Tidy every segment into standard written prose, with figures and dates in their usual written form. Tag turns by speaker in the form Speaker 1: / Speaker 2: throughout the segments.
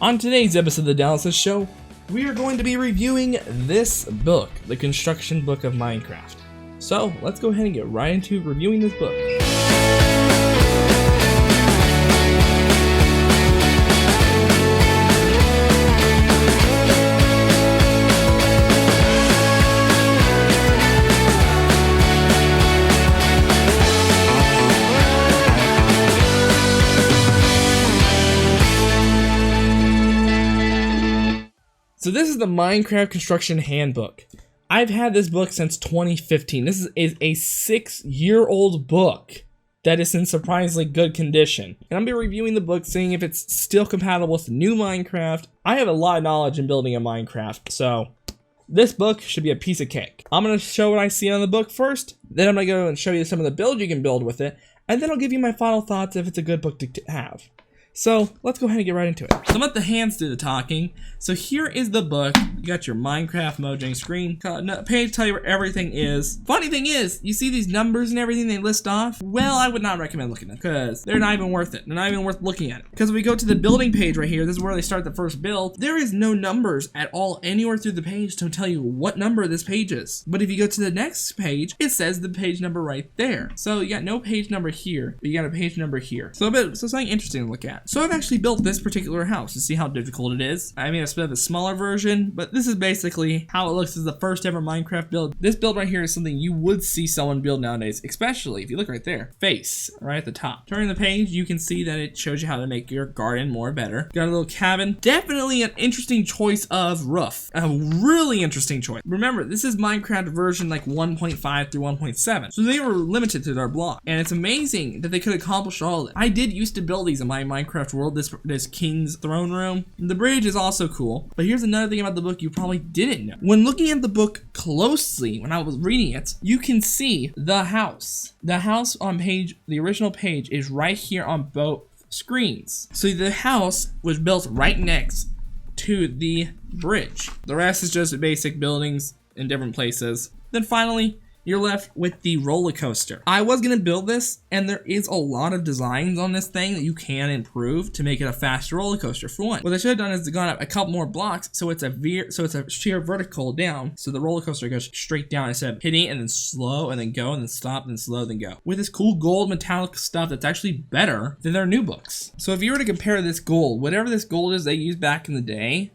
Speaker 1: On today's episode of the Dallas Show, we are going to be reviewing this book, the construction book of Minecraft. So let's go ahead and get right into reviewing this book. So this is the Minecraft Construction Handbook. I've had this book since 2015. This is a 6-year-old book that is in surprisingly good condition. And I'm going to be reviewing the book, seeing if it's still compatible with the new Minecraft. I have a lot of knowledge in building a Minecraft, so this book should be a piece of cake. I'm going to show what I see on the book first, then I'm going to go and show you some of the builds you can build with it, and then I'll give you my final thoughts if it's a good book to have. So let's go ahead and get right into it. So I'm let the hands do the talking. So here is the book. You got your Minecraft Mojang screen. Page tell you where everything is. Funny thing is, you see these numbers and everything they list off? Well, I would not recommend looking at them because they're not even worth it. They're not even worth looking at. Because if we go to the building page right here, this is where they start the first build. There is no numbers at all anywhere through the page to tell you what number this page is. But if you go to the next page, it says the page number right there. So you got no page number here, but you got a page number here. So something interesting to look at. So I've actually built this particular house to see how difficult it is. I mean, it's a bit of a smaller version, but this is basically how it looks as the first ever Minecraft build. This build right here is something you would see someone build nowadays, especially if you look right there, face right at the top. Turning the page, you can see that it shows you how to make your garden more better. Got a little cabin. Definitely an interesting choice of roof. A really interesting choice. Remember, this is Minecraft version like 1.5 through 1.7, so they were limited to their block, and it's amazing that they could accomplish all of it. I did used to build these in my Minecraft world. This king's throne room. The bridge is also cool, but here's another thing about the book you probably didn't know. When looking at the book closely, when I was reading it, you can see the house. The house on the original page is right here on both screens. So the house was built right next to the bridge. The rest is just basic buildings in different places. Then finally, you're left with the roller coaster. I was gonna build this, and there is a lot of designs on this thing that you can improve to make it a faster roller coaster. For one, what I should have done is gone up a couple more blocks, so it's a sheer vertical down, so the roller coaster goes straight down instead of hitting it and then slow and then go and then stop and then slow then go. With this cool gold metallic stuff that's actually better than their new books. So if you were to compare this gold, whatever this gold is they used back in the day,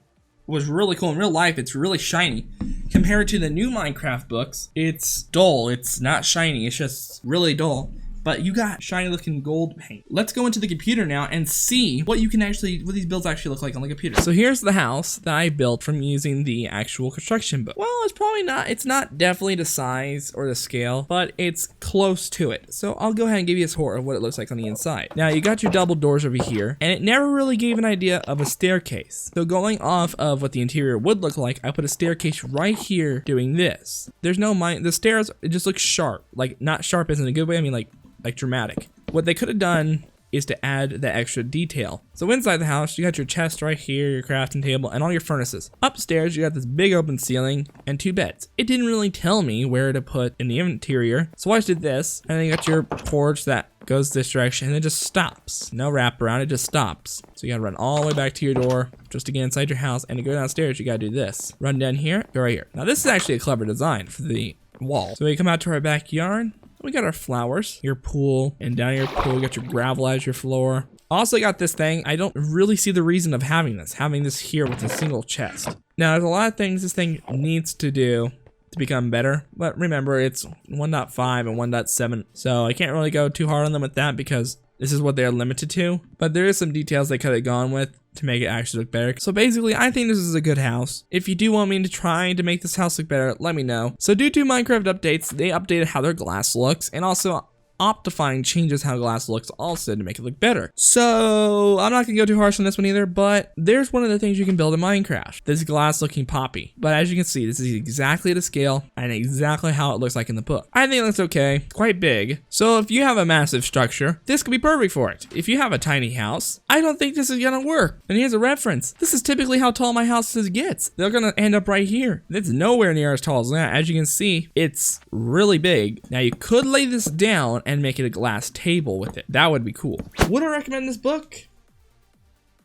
Speaker 1: was really cool. In real life, it's really shiny. Compared to the new Minecraft books, it's dull. It's not shiny. It's just really dull. But you got shiny looking gold paint. Let's go into the computer now and see what these builds actually look like on the computer. So here's the house that I built from using the actual construction book. Well, it's not definitely the size or the scale, but it's close to it. So I'll go ahead and give you a tour of what it looks like on the inside. Now you got your double doors over here, and it never really gave an idea of a staircase. So going off of what the interior would look like, I put a staircase right here doing this. There's no the stairs, it just looks sharp. Like, not sharp as in a good way, I mean like dramatic. What they could have done is to add the extra detail. So inside the house, you got your chest right here, your crafting table, and all your furnaces. Upstairs, you got this big open ceiling and 2 beds. It didn't really tell me where to put in the interior, so I just did this, and then you got your porch that goes this direction, and it just stops. No wraparound, it just stops. So you gotta run all the way back to your door just to get inside your house, and to go downstairs, you gotta do this. Run down here, go right here. Now this is actually a clever design for the wall. So we come out to our backyard. We got our flowers, your pool, and down your pool, you got your gravel as your floor. Also got this thing. I don't really see the reason of having this here with a single chest. Now, there's a lot of things this thing needs to do to become better, but remember, it's 1.5 and 1.7, so I can't really go too hard on them with that because this is what they're limited to, but there is some details they could have gone with to make it actually look better. So basically, I think this is a good house. If you do want me to try to make this house look better, let me know. So due to Minecraft updates, they updated how their glass looks, and also Optifine changes how glass looks also to make it look better. So I'm not gonna go too harsh on this one either, but there's one of the things you can build in Minecraft, this glass looking poppy. But as you can see, this is exactly the scale and exactly how it looks like in the book. I think it looks okay, it's quite big. So if you have a massive structure, this could be perfect for it. If you have a tiny house, I don't think this is gonna work. And here's a reference. This is typically how tall my houses gets. They're gonna end up right here. It's nowhere near as tall as that. As you can see, it's really big. Now you could lay this down and make it a glass table with it. That would be cool. Would I recommend this book?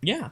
Speaker 1: Yeah.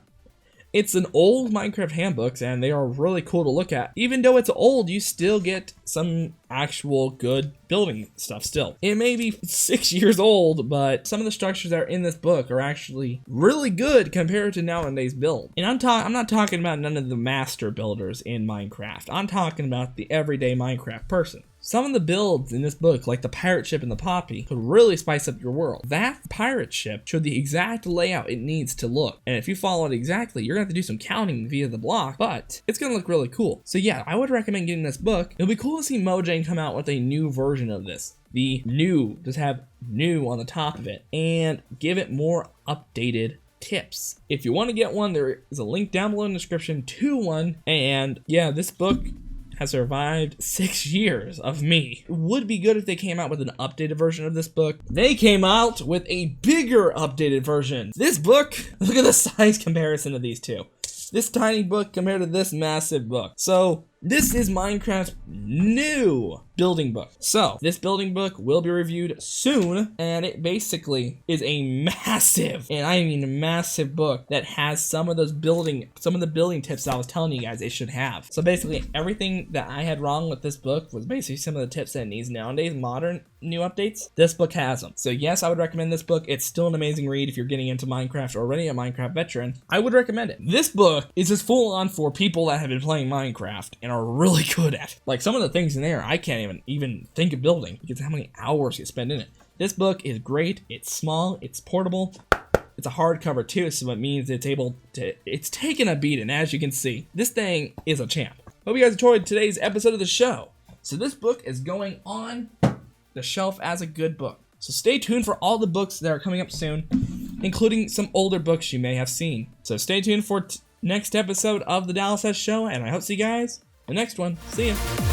Speaker 1: It's an old Minecraft handbooks, and they are really cool to look at. Even though it's old, you still get some actual good building stuff still. It may be 6 years old, but some of the structures that are in this book are actually really good compared to nowadays build. And I'm not talking about none of the master builders in Minecraft. I'm talking about the everyday Minecraft person. Some of the builds in this book, like the pirate ship and the poppy, could really spice up your world. That pirate ship showed the exact layout it needs to look. And if you follow it exactly, you're gonna have to do some counting via the block, but it's gonna look really cool. So yeah, I would recommend getting this book. It'll be cool to see Mojang come out with a new version of this. The new, just have new on the top of it, and give it more updated tips. If you want to get one, there is a link down below in the description to one. And yeah, this book has survived 6 years of me. It would be good if they came out with an updated version of this book. They came out with a bigger updated version. This book, look at the size comparison of these two. This tiny book compared to this massive book. So this is Minecraft's new building book. So this building book will be reviewed soon, and it basically is a massive, and I mean massive book that has some of the building tips that I was telling you guys it should have. So basically everything that I had wrong with this book was basically some of the tips that it needs nowadays, modern new updates. This book has them. So yes, I would recommend this book. It's still an amazing read if you're getting into Minecraft or already a Minecraft veteran. I would recommend it. This book is just full on for people that have been playing Minecraft and are really good at it. Like some of the things in there, I can't even think of building because of how many hours you spend in it. This book is great. It's small. It's portable. It's a hardcover too, so it means it's taking a beating, as you can see. This thing is a champ. Hope you guys enjoyed today's episode of the show. So this book is going on the shelf as a good book. So stay tuned for all the books that are coming up soon, including some older books you may have seen. So stay tuned for next episode of the Dallas Show, and I hope to see you guys in the next one. See ya.